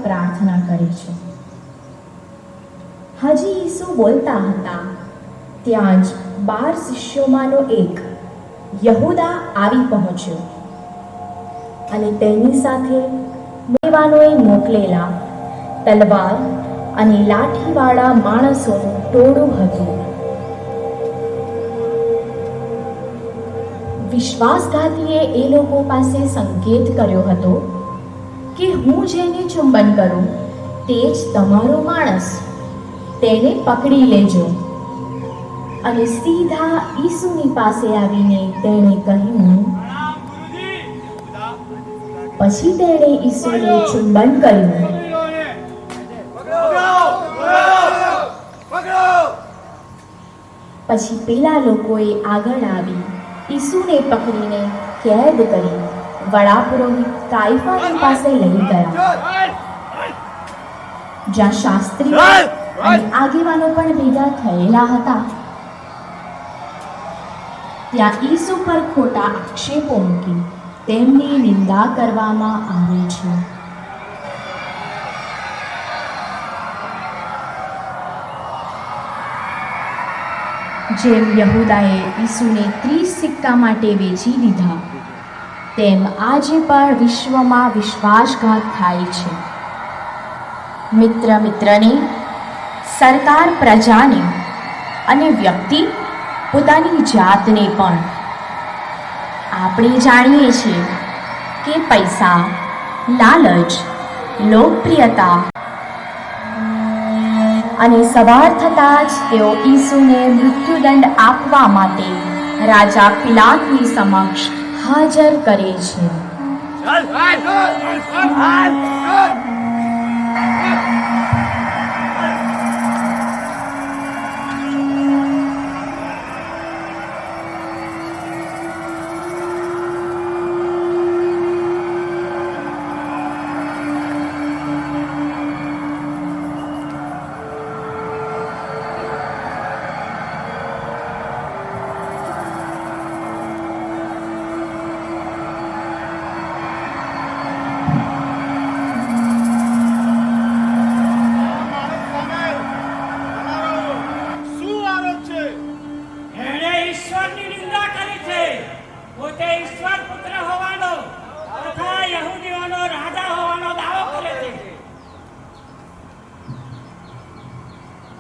પ્રાર્થના કરે છે. હજી ઈસુ બોલતા હતા ત્યાં જ 12 શિષ્યોમાંનો એક યહૂદા આવી પહોંચ્યો અને તેની સાથે આગેવાનોએ મોકલેલા તલવાર અને લાઠીવાળા માણસોનું ટોળું હતું. વિશ્વાસઘાતીએ એ લોકો પાસે સંકેત કર્યો હતો કે હું જેને ચુંબન કરું તે જ તમારો માણસ, તેને પકડી લેજો. અને સીધા ઈસુની પાસે આવીને તેણે કહ્યું. પછી તેણે ઈસુને ચુંબન કર્યું. પછી પેલા લોકોએ આગળ આવી ઈસુને પકડીને કેદ કરી વડાપુરોહિત કાયફાની પાસે લઈ ગયા, જ્યાં શાસ્ત્રીઓ અને આગેવાનો પણ ભેગા થયેલા હતા. ત્યાં ઈસુ પર ખોટા આક્ષેપો મૂકી તેમની નિંદા કરવામાં આવે છે. જેમ યહૂદાએ ઈસુને 30 સિક્કા માટે વેચી દીધા, તેમ આજે પણ વિશ્વમાં વિશ્વાસઘાત થાય છે. મિત્ર મિત્રને, સરકાર પ્રજાને અને વ્યક્તિ પોતાની જાતને પણ. આપણે જાણીએ છીએ કે પૈસા, લાલચ, લોકપ્રિયતા અને સવાર થતાં જ તેઓ ઈસુને મૃત્યુદંડ આપવા માટે રાજા પિલાતની સમક્ષ હાજર કરે છે.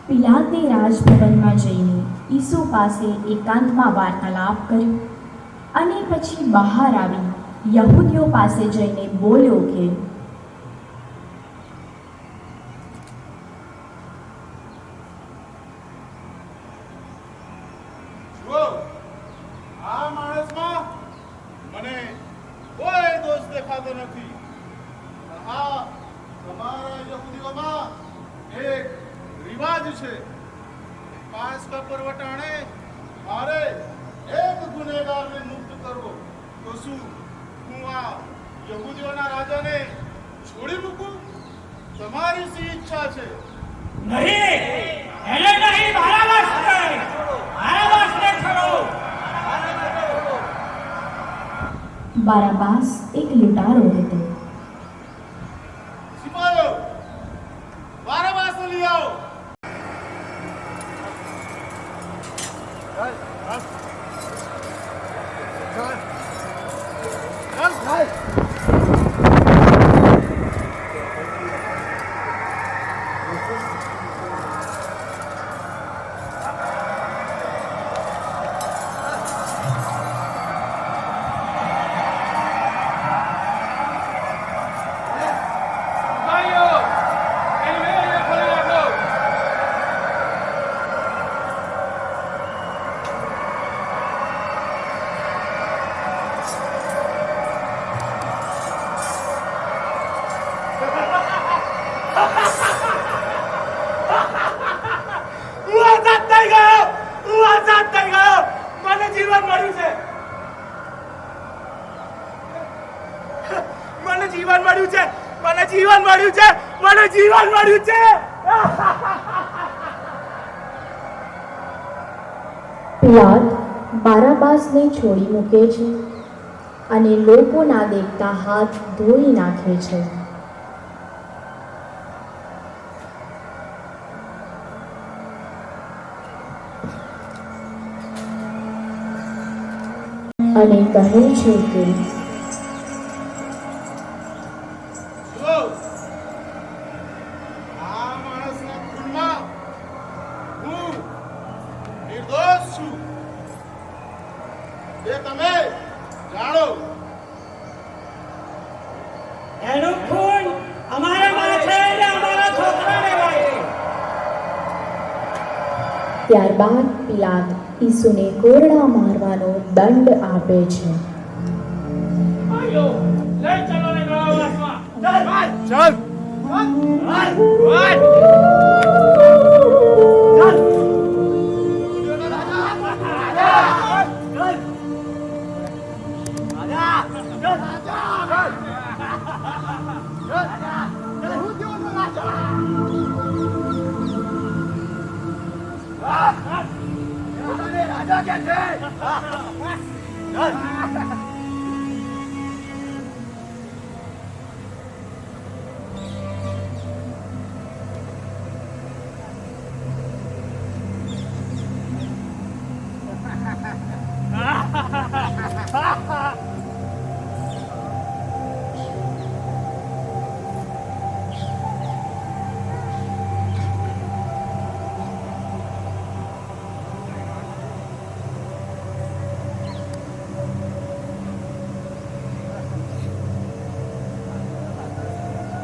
પિલાતે રાજભવનમાં જઈને ઈસુ પાસે એકાંતમાં વાર્તાલાપ કર્યો અને પછી બહાર આવી યહૂદીઓ પાસે જઈને બોલ્યો કે આ માણસમાં મને કોઈ દોષ દેખાતો નથી. આ તમારા યહૂદીઓમાં એક રિવાજ છે. પાસકા પરવટાણે મારે એક ગુનેગારને મુક્ત કરવો, તો શું હું આ યહૂદીઓના રાજાને છોડી મૂકું? તમારી શી ઈચ્છા છે? નહીં, એને નહીં, બારાબાસને છોડો. બારાબાસ એક લૂંટારો હતો. સિપાહીઓ, બારાબાસને લઈ આવો. જીવન મળ્યું છે. પિલાત બારાબાસને છોડી મૂકે છે અને લોકો ના દેખતા હાથ ધોઈ નાખે છે. અને કહે છે કે જુઓ, આ માણસના ખૂનમાં હું નિર્દોષ છું એ તમે જાણો. એનું ખૂન અમારા માથે અને અમારા છોકરાને વાગે. ત્યારબાદ પિલાત ઈસુને કોરડા મારવાનો દંડ આપે છે. આયો, લઈ ચલો ને ગળાવાસમાં. ચાલ. ચાલ.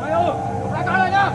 આયો, કપડાં કાઢો જા.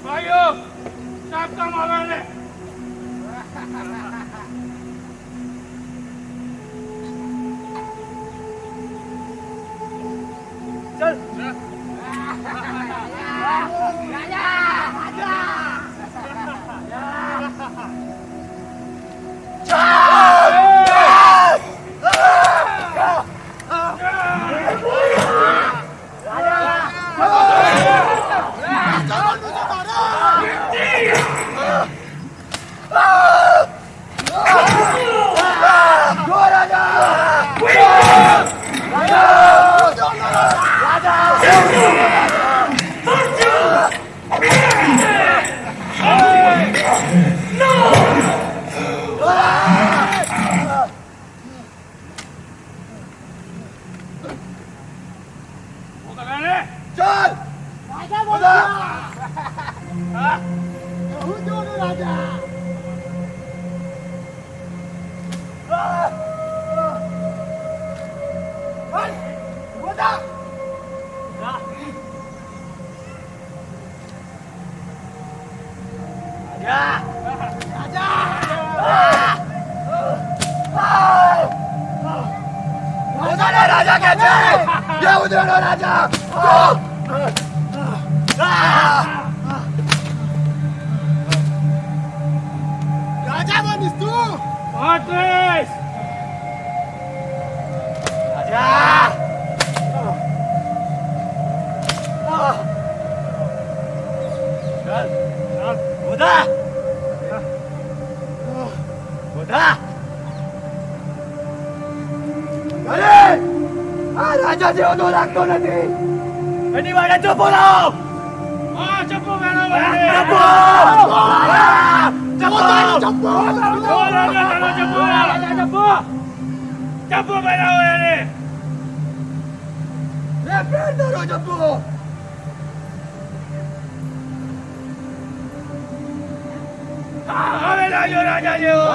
ભાઈઓ, ચાપકા મારો એને. ચાલ. રાજા કે છે યહૂદીઓનો રાજા. રાજા બનીશ તું. પાંત્રીસ. રાજા. ચાલ. ઉધા. ઉધા. અરે આ રાજા જેવો તો લાગતો નથી. એની વાળે ચૂપ બોલાવો. હા, ચપ્પુ પહેરાવો એને. ચપ્પુ. ચપ્પુ. ચપ્પુ પહેરાવો એને. એ પેર ધરો ચપ્પુ. હા, હવે લાગ્યો રાજા જેવો.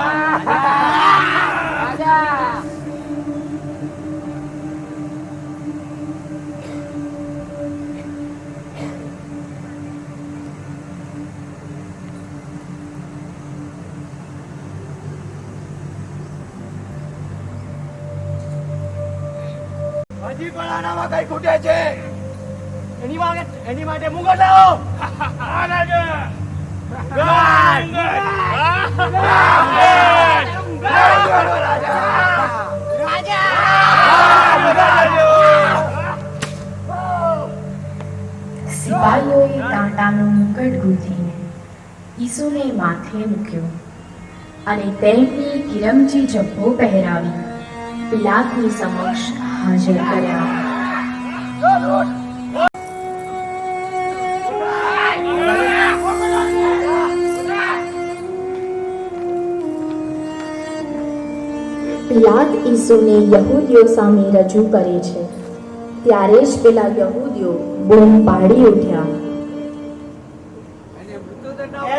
હજી પણ આનામાં કઈ ખૂટે છે. એની માટે મુગટ લાવો. હા રાજા. સિપાહીઓએ તાંટાનો મુકટ ગૂંથીને ઈસુને માથે મૂક્યો અને તેમની કિરમચી જબ્બો પહેરાવી પિલાતની સમક્ષ હાજર કર્યા. પિલાત ઈસુને યહૂદીઓ સામે રજૂ કરે છે ત્યારે જ પેલા યહૂદીઓ બૂમ પાડી ઉઠ્યા.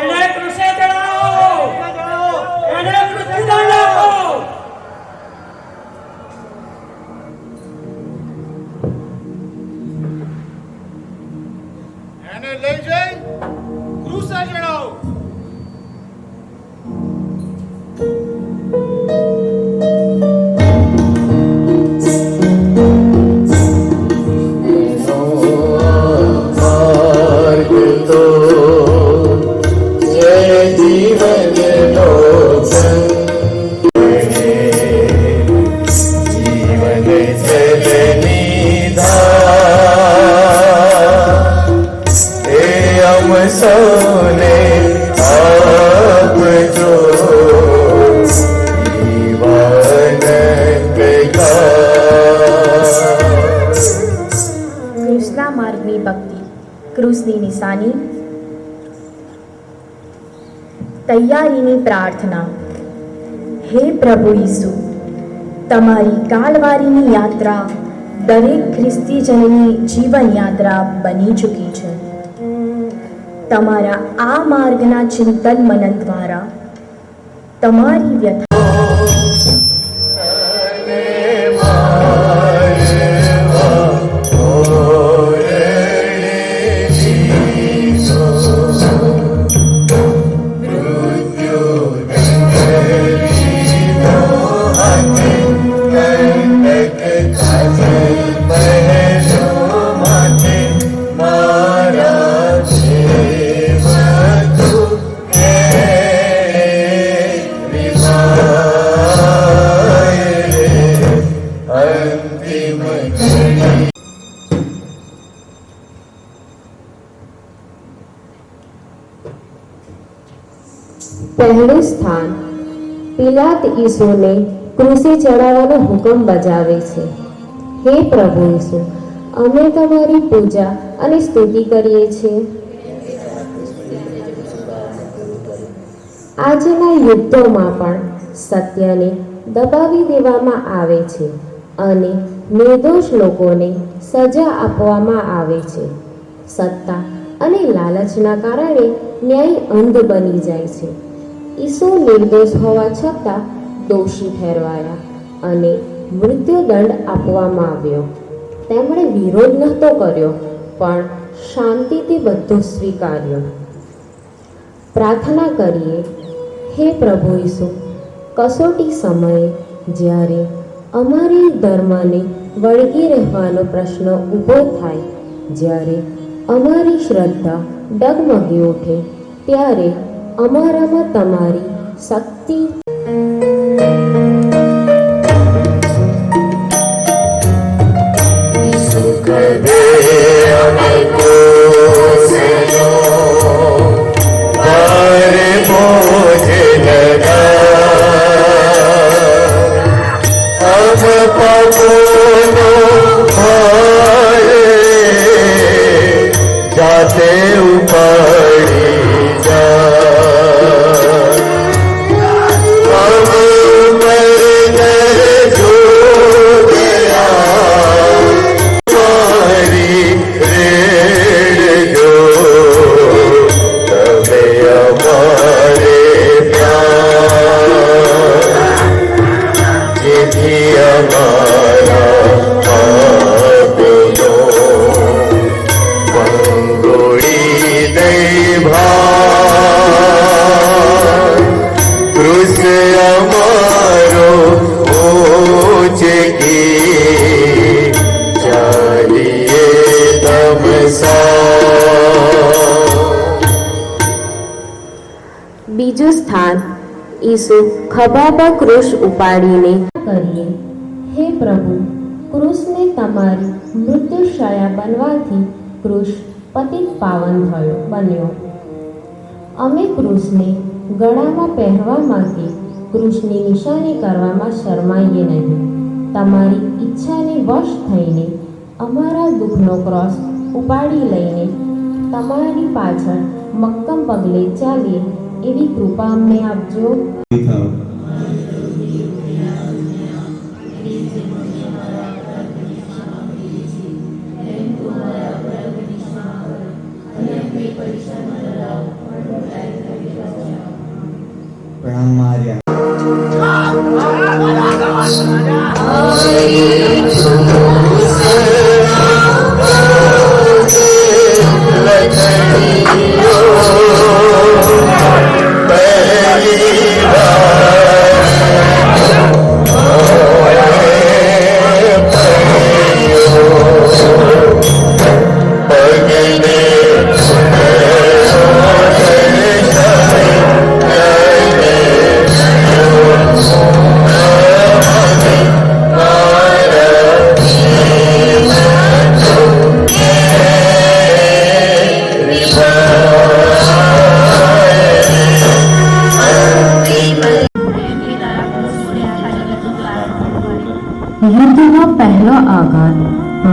એને ક્રુસે ચડાવો. એને મૃત્યુદંડ આપો. એને લઈ જઈ ક્રૂસે ચડાવો. ક્રૂસના માર્ગની ભક્તિ, ક્રૂસની નિશાની, તૈયારીની પ્રાર્થના. હે પ્રભુ ઈસુ, તમારી કાલવારીની યાત્રા દરેક ખ્રિસ્તીજનની જીવન યાત્રા બની ચૂકી છે. તમારા આ માર્ગના ચિંતન મનન દ્વારા તમારી વ્યથા પહેલું સ્થાન પિલાત ઈસુને ક્રૂસે ચડાવવાનો હુકમ બજાવે છે. હે પ્રભુ ઈસુ, અમે તમારી પૂજા અને સ્તુતિ કરીએ છીએ. આજના યુદ્ધોમાં પણ સત્યને દબાવી દેવામાં આવે છે અને નિર્દોષ લોકોને સજા આપવામાં આવે છે. સત્તા અને લાલચના કારણે ન્યાય અંધ બની જાય છે. ઈસુ નિર્દોષ હોવા છતાં દોષી ઠેરવાયા અને મૃત્યુદંડ આપવામાં આવ્યો. તેમણે વિરોધ નહોતો કર્યો, પણ શાંતિથી બધું સ્વીકાર્યો. પ્રાર્થના કરીએ. હે પ્રભુ ઈસુ, કસોટી સમયે જ્યારે અમારી ધર્મને વળગી રહેવાનો પ્રશ્ન ઊભો થાય, જ્યારે અમારી શ્રદ્ધા ડગમગી ઉઠે, ત્યારે અમારામાં તમારી શક્તિ जाते उपड़ी ત્રીજું સ્થાન ઈસુ ખભા પર ક્રૂસ ઉપાડીને કરીએ. હે પ્રભુ, ક્રૂસને તમારી મૃત્યુશયા બનવાથી ક્રૂસ પતિત પાવન બન્યો. અમે ક્રૂસને ગળામાં પહેરવા માટે ક્રૂસની નિશાની કરવામાં શરમાઈએ નહીં. તમારી ઈચ્છાને વશ થઈને અમારા દુઃખનો ક્રોસ ઉપાડી લઈને તમારી પાછળ મક્કમ પગલે ચાલીએ એવી કૃપા અમને આપજો. પ્રણામ માર્યા. યુદ્ધનો પહેલો આઘાત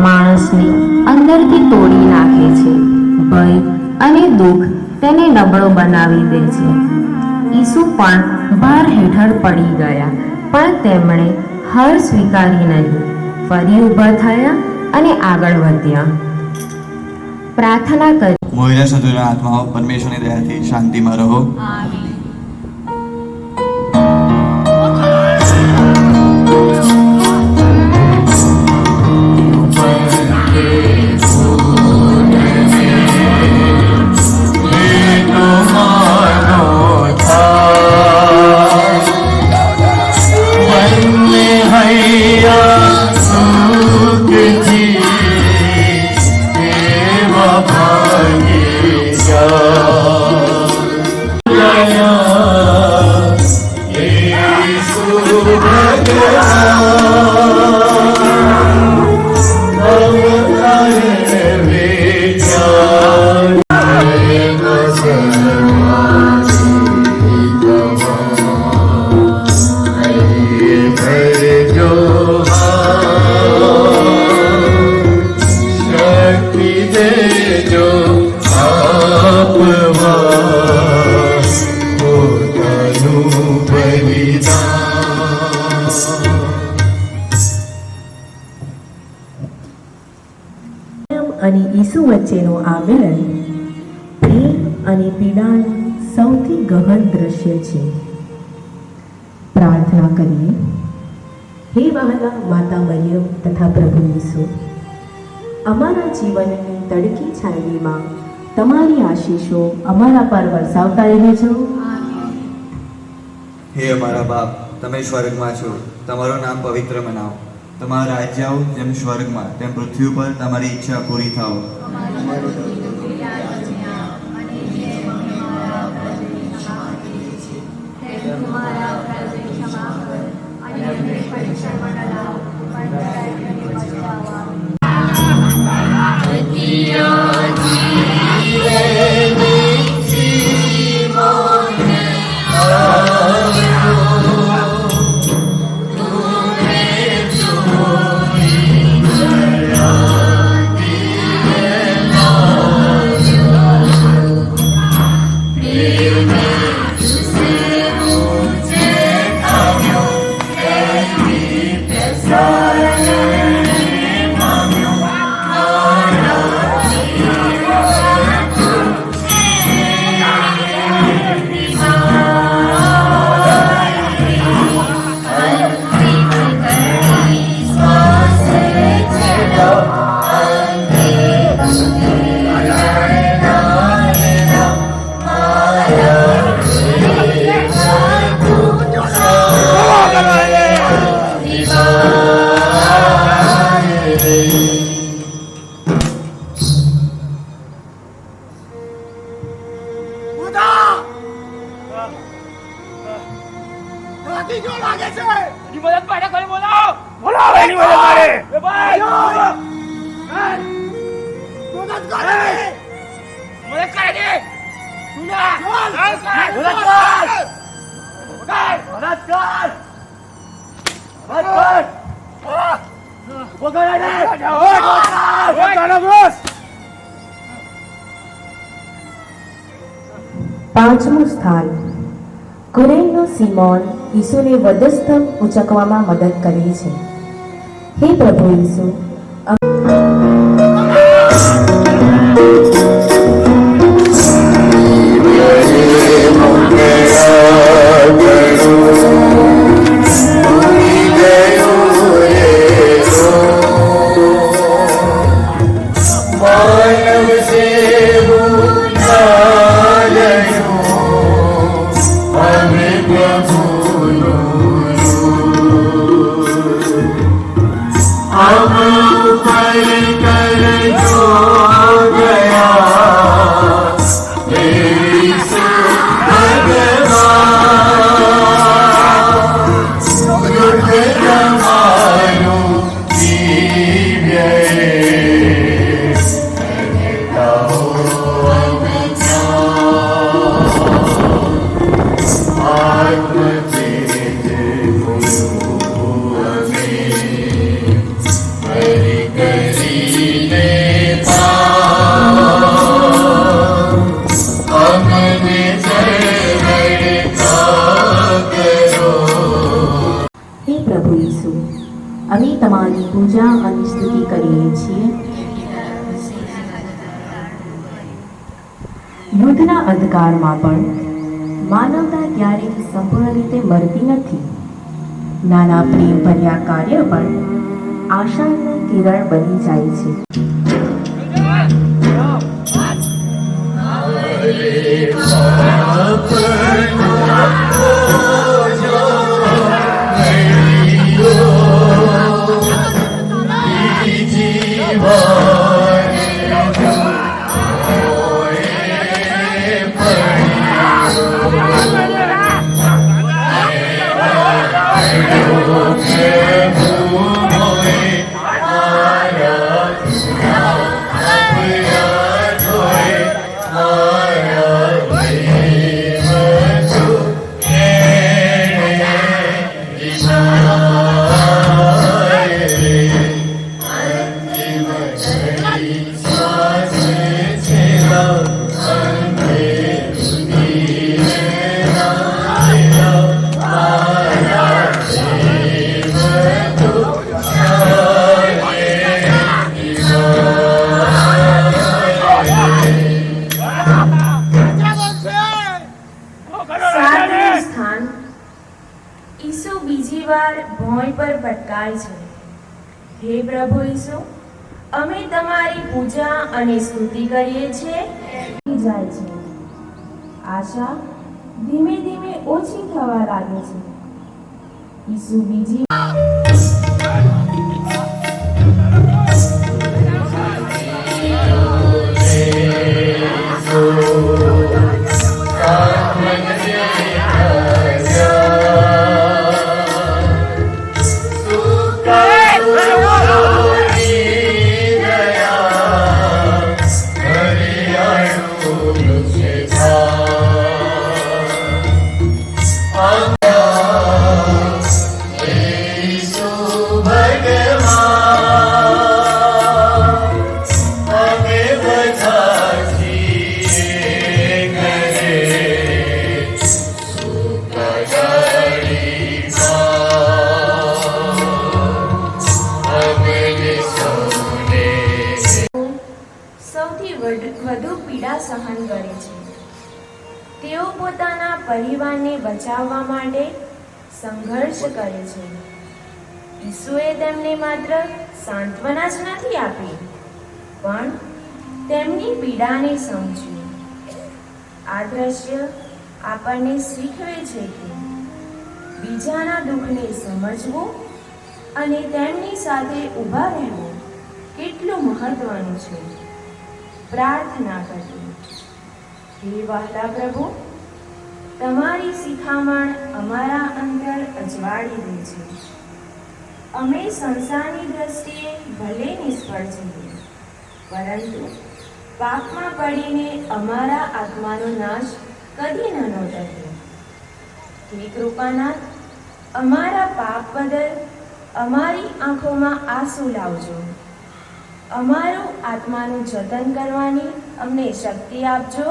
માણસને અંદરથી તોડી નાખે છે. ભય અને દુઃખ તેને નબળો બનાવી દે છે. ઈસુ પણ ભાર હેઠળ પડી ગયા, પણ તેમણે હાર સ્વીકારી નહીં. ફરી ઊભા થયા અને આગળ વધ્યા. પ્રાર્થના કરી. મોહિના સદુના આત્માઓ પરમેશ્વરની દયાથી શાંતિમાં રહો. અને ઈસુ વચ્ચેનું આ મિલન પ્રેમ અને પીડાનું સૌથી ગહન દ્રશ્ય છે. પ્રાર્થના કરીએ. હે વહાલા માતા મરિયમ તથા પ્રભુ ઈસુ, અમારા જીવનની તડકી છાંયડીમાં તમારી આશીષો અમારા પર વરસાવતા રહેજો. હે અમારા બાપ, તમે સ્વર્ગમાં છો, તમારું નામ પવિત્ર મનાવો. તમારું રાજ્ય આવો, જેમ સ્વર્ગમાં તેમ પૃથ્વી ઉપર તમારી ઈચ્છા પૂરી થાઓ. થાકી ગયો લાગે છે. એની મદદ માટે કોઈ બોલાવો. બોલાવો એની મદદ માટે. એ ભાઈ મદદ કરે. મદદ કરે દે. સુના મદદ કર. મદદ કર. પાંચમું સ્થાન કુરેનનો સિમોન ઈસુને વધસ્તંભ ઉંચકવામાં મદદ કરે છે. હે પ્રભુ ઈસુ, અમે તમારી પૂજા અને સ્તુતિ કરીએ છીએ. યુદ્ધના અંધકારમાં પણ માનવતા ક્યારેય સંપૂર્ણ રીતે મરતી નથી. નાના પ્રેમ ભર્યા કાર્ય પણ આશાનું કિરણ બની જાય છે. હે પ્રભુ ઈસુ, અમે તમારી પૂજા અને સ્તુતિ કરીએ છીએ. જાય છે. આશા ધીમે ધીમે ઓછી થવા લાગે છે. ઈસુ બીજી વધુ પીડા સહન કરે છે. તેઓ પોતાના પરિવારને બચાવવા માટે સંઘર્ષ કરે છે. ઈસુએ તેમને માત્ર સાંત્વના જ નથી આપી, પણ તેમની પીડાને સમજ્યું. આ દ્રશ્ય આપણને શીખવે છે કે બીજાના દુઃખને સમજવું અને તેમની સાથે ઊભા રહેવું કેટલું મહત્વનું છે. પ્રાર્થના કરીએ. હે વહાલા પ્રભુ, તમારી શિખામણ અમારા અંતર અજવાળી દે છે. અમે સંસારની દ્રષ્ટિએ ભલે નિષ્ફળ છીએ, પરંતુ પાપમાં પડીને અમારા આત્માનો નાશ કદી ન નોંધાયો. હે કૃપાનાથ, અમારા પાપ બદલ અમારી આંખોમાં આંસુ લાવજો. અમારું આત્માનું જતન કરવાની અમને શક્તિ આપજો.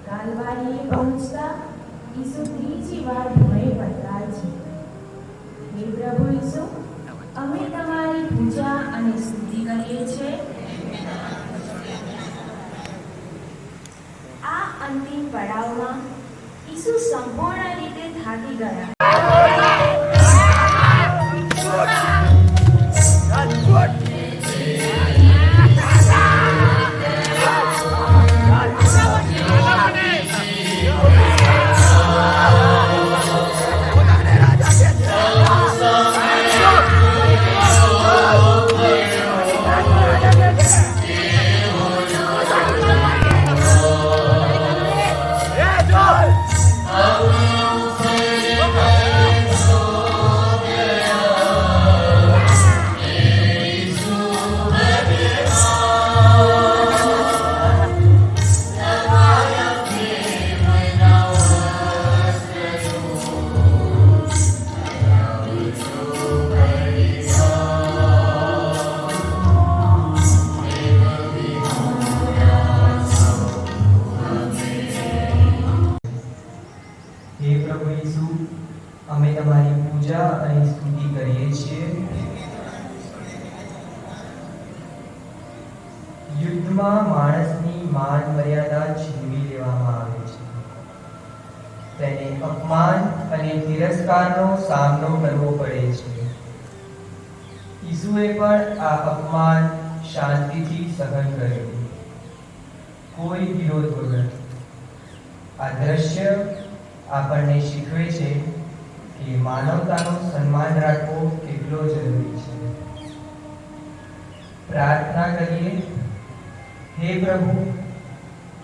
કાલવારીએ પહોંચતા ઈસુ ત્રીજી વાર ભોંય પધરાય છે. હે પ્રભુ ઈસુ, અમે તમારી પૂજા અને સ્તુતિ કરીએ છીએ. આ અંતિમ પડાવમાં ઈસુ સંપૂર્ણ રીતે થાકી ગયા. અમે તમારી પૂજા અને સ્તુતિ કરીએ છીએ. યુદ્ધમાં માણસની માન મર્યાદા છીનવી લેવામાં આવે છે. તેને અપમાન અને તિરસ્કારનો સામનો કરવો પડે છે. ઈસુએ પણ આ અપમાન શાંતિથી સહન કર્યું, કોઈ વિરોધ વગર. આ દ્રશ્ય આપણને શીખવે છે કે માનવતાનું સન્માન રાખવો કેટલો જરૂરી છે. પ્રાર્થના કરીએ. હે પ્રભુ,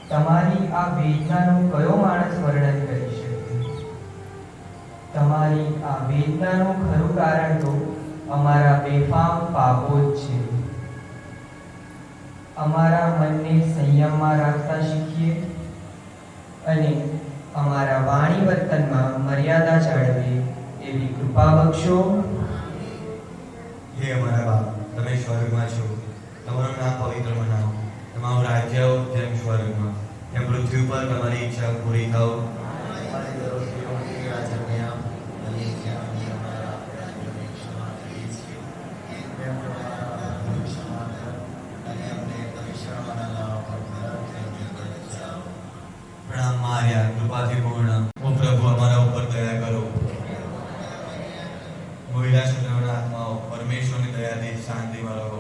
તમારી આ વેદનાનું કયો માણસ વર્ણન કરી શકે? તમારી આ વેદનાનું ખરું કારણ તો અમારા બેફામ પાપો જ છે. અમારા મનને સંયમમાં રાખતા શીખીએ અને અમારા વાણી વર્તનમાં મર્યાદા જાળવે એવી કૃપા બક્ષો. હે અમારા બાપ, તમે સ્વર્ગમાં છો, તમારું નામ પવિત્ર મનાવો. તમારું રાજ્ય આવો જેમ સ્વર્ગમાં તેમ પૃથ્વી પર તમારી ઈચ્છા પૂરી થાઓ. પ્રણામ માર્યા, કૃપાથી પૂર્ણ. ઓ પ્રભુ, અમારા ઉપર દયા કરો. મહિલા સર્વના આત્માઓ પરમેશ્વરની દયાથી શાંતિમાં રહો.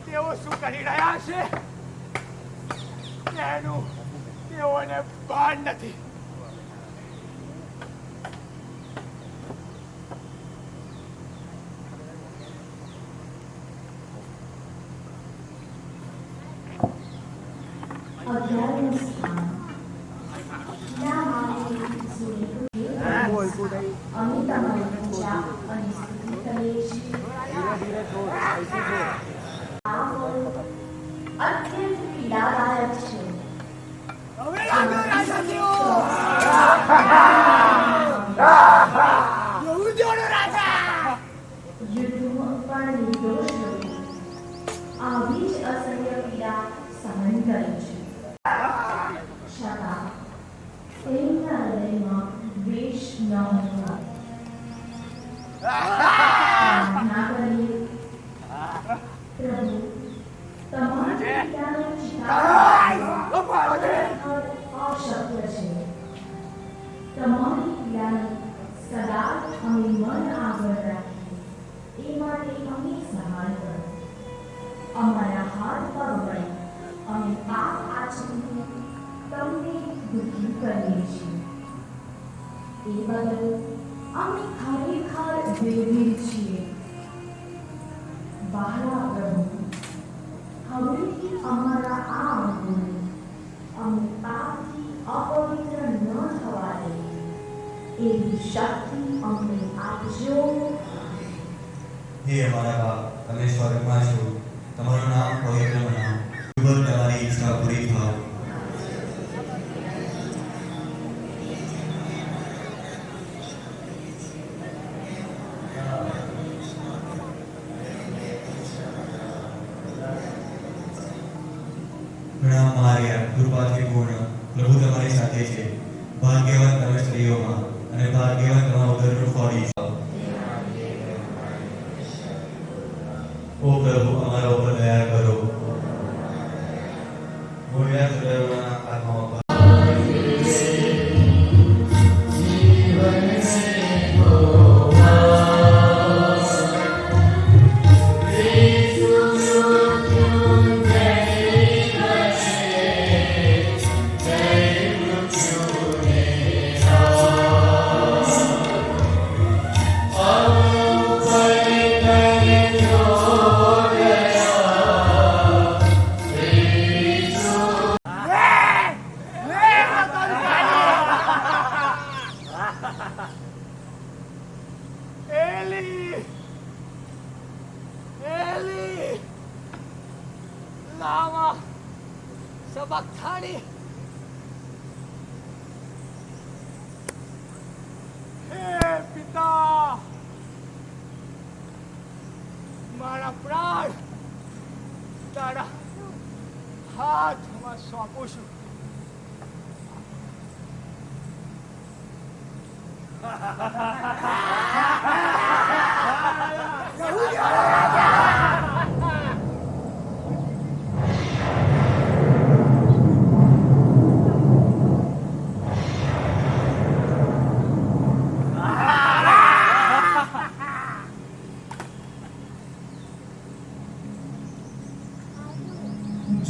તેઓ શું કરી રહ્યા છે એનું તેઓને ભાન નથી. અત્યંત પીડાદાયક છે. હવે લાગો રાજાજીઓ! યહૂદીઓનો રાજા! યુદ્ધમાં પણ નિર્દોષ લોકો આવી જ અસહ્ય પીડા સહન કરે છે. છતાં તેમના હૃદયમાં દ્વેષ ન હતો. પ્રાર્થના કરીએ, પ્રભુ તમારી પીડાનો ચિતાર અશક્ય છે. તમારી પીડાને સદા અમે મન આગળ રાખીએ એ માટે અમે સહાય કરો. અમારા હાથ પગ વડે અમે પાપ આચરીને તમને દુઃખી કરીએ છીએ. એ બદલ અમે ખરેખર વેદિત છીએ. વહાલા પ્રભુ, હવેથી અમારા આ અંગોને અમે પાપથી અપવિત્ર ન થવા દઈએ એવી શક્તિ અમને આપજો. હે અમારા બાપ, તમે સ્વર્ગમાં છો, તમારું નામ પવિત્ર મનાવો, તમારી ઈચ્છા પૂરી થાવ. પ્રણામ મારિયા, કૃપાથી પૂર્ણ, પ્રભુ તમારી સાથે છે. ભાગ્યવાન તમે સ્ત્રીઓમાં અને ભાગ્યવાન તમારા ઉદરનું ફળ ઈસુ. ઓ પ્રભુ અમારા ઉપર દયા કરો. મૂળિયા સદૈવના આત્માઓ પર એલી એલી લામા સબક્તાની હે પિતા મારા પ્રાણ તારા હાથમાં સોંપું છું.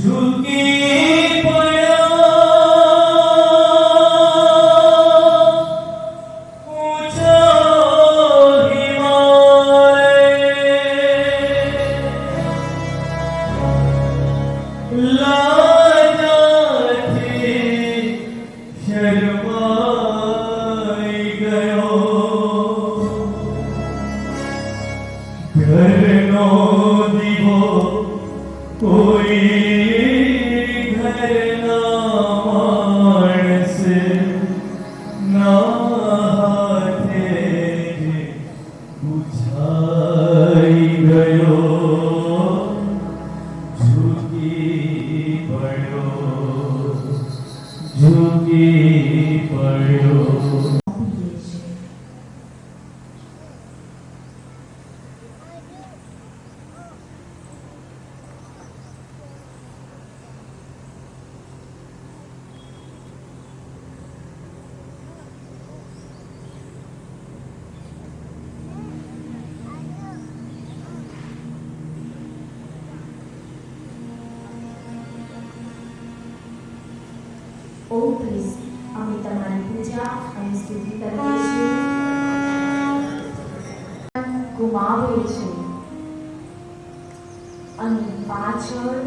ઝૂકી પડ્યો ઊંચો હિમાલય, લાજાથી શરમાઈ ગયો. ઘરનો દીવો કોઈ ઘરના માણસ ના હાથે બુઝાઈ ગયો. ઝૂકી પડ્યો. ઓ ખ્રિસ્ત, અમે તમારી પૂજા અને સ્તુતિ કરીએ છીએ. ગુમાવે છે અને પાછળ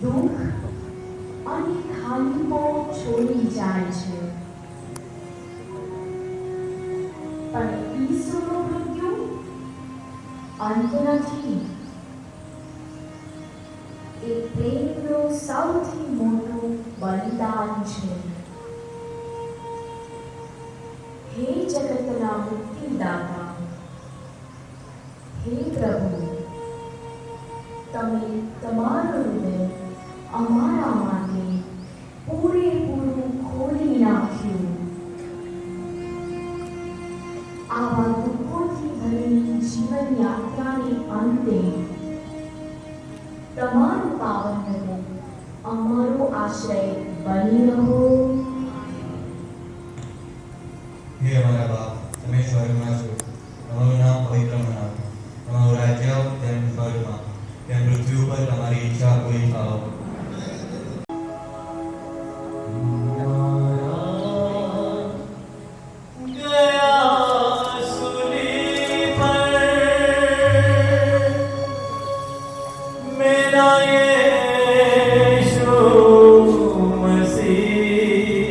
દુઃખ અને ખાલીપો છોડી જાય છે. પણ ઈસુનું મૃત્યુ અંત નથી. એ પ્રેમનું સૌથી મોટું બલિદાન છે. હે જગતના મુક્તિદાતા, હે પ્રભુ, તમે તમારું હૃદય અમારા માટે પૂરેપૂરું ખોલી નાખ્યું. આવા દુઃખોથી ભરેલી જીવન યાત્રાને અંતે તમારું પાવન હૃદય અમારો આશ્રય બની રહો. હે અમારા બાપ, તમે સ્વર્ગમાં છો, તમારું નામ પવિત્ર મનાવો. તમારું રાજ્ય આવો જેમ સ્વર્ગમાં તેમ પૃથ્વી ઉપર તમારી ઈચ્છા પૂરી થાઓ. मेरा यीशु मसीह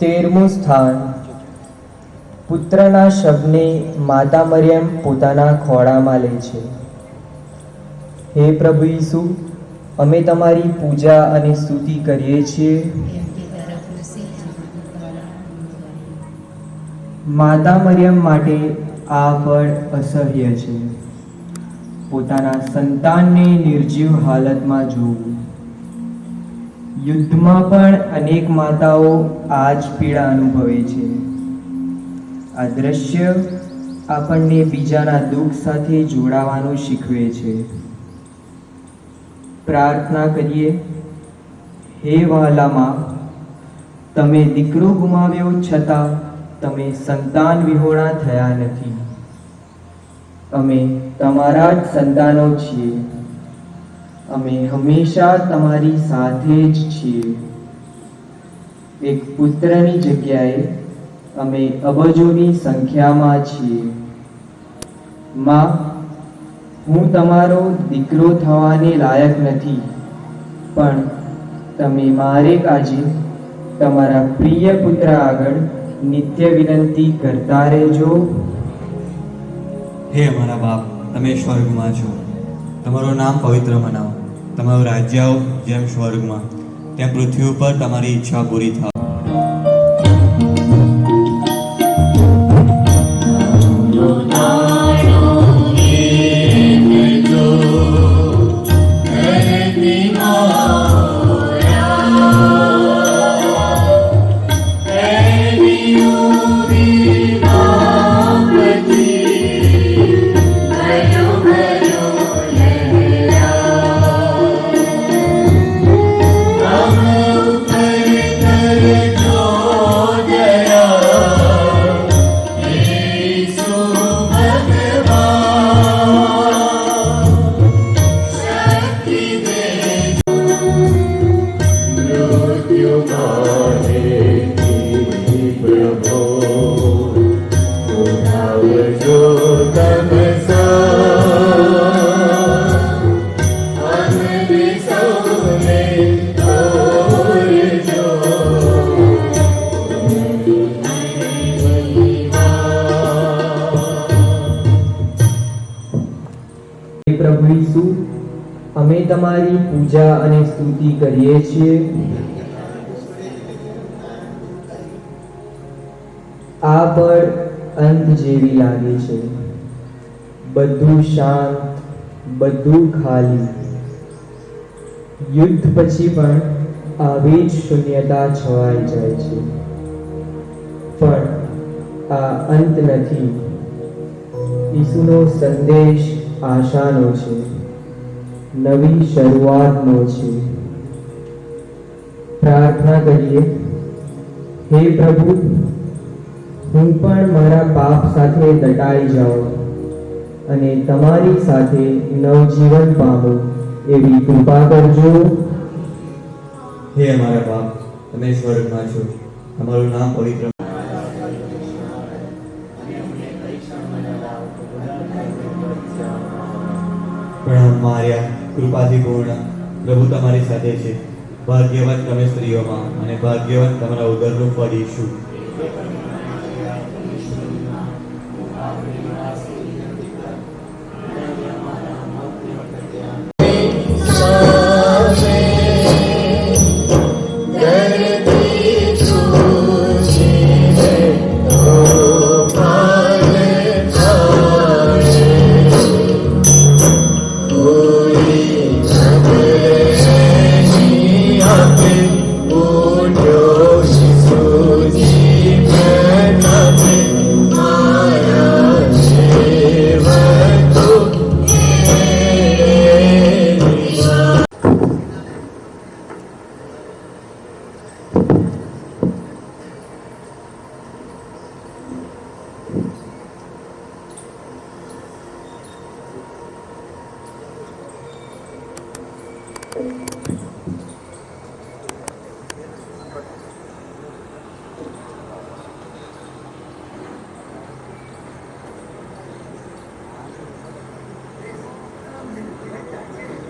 13મું સ્થાન પુત્રના શબને માતા મરિયમ પોતાના ખોળામાં લે છે. હે પ્રભુ ઈસુ, અમે તમારી પૂજા અને સ્તુતિ કરીએ છીએ. માતા મરિયમ માટે આ ફળ અસહ્ય છે. પોતાના સંતાનને નિર્જીવ હાલતમાં જોવું. યુદ્ધમાં પણ અનેક માતાઓ આ જ પીડા અનુભવે છે. આ દ્રશ્ય આપણને બીજાના દુઃખ સાથે જોડાવાનું શીખવે છે. પ્રાર્થના કરીએ. હે વહાલામાં, તમે દીકરો ગુમાવ્યો છતાં તમે સંતાન વિહોણા થયા નથી. અમે તમારા જ સંતાનો છીએ. અમે હંમેશા તમારી સાથે જ છીએ. એક પુત્રની જગ્યાએ અમે અબજોની સંખ્યામાં છીએ. માં, હું તમારો દીકરો થવાને લાયક નથી, પણ તમે મારે કાજે તમારા પ્રિય પુત્ર આગળ નિત્ય વિનંતી કરતા રહેજો. હે અમારા બાપ, તમે સ્વર્ગમાં છો, તમારું નામ પવિત્ર મનાવો. તમારું રાજ્ય આવો, જેમ સ્વર્ગમાં તેમ પૃથ્વી ઉપર તમારી ઈચ્છા પૂરી થાય. પ્રભુ ઈસુ, અમે તમારી પૂજા અને સ્તુતિ કરીએ છીએ. આ પળ અંત જેવી લાગે છે. બધું શાંત, બધું ખાલી. યુદ્ધ પછી પણ આવી જ શૂન્યતા છવાઈ જાય છે. પણ આ અંત નથી. ઈસુનો સંદેશ આશાનો છે, નવી શરૂઆતનો છે. પ્રાર્થના કરીએ. હે પ્રભુ, હું પણ મારા પાપ સાથે દટાઈ જાઉં અને તમારી સાથે નવજીવન પામું એવી કૃપા કરજો. હે અમારા બાપ, તમે સ્વર્ગમાં છો, તમારું નામ પવિત્ર. પ્રણામ માર્યા, કૃપાથી પૂર્ણ, પ્રભુ તમારી સાથે છે. ભાગ્યવાન તમે સ્ત્રીઓમાં અને ભાગ્યવાન તમારા ઉદરનું ફળ ઈસુ.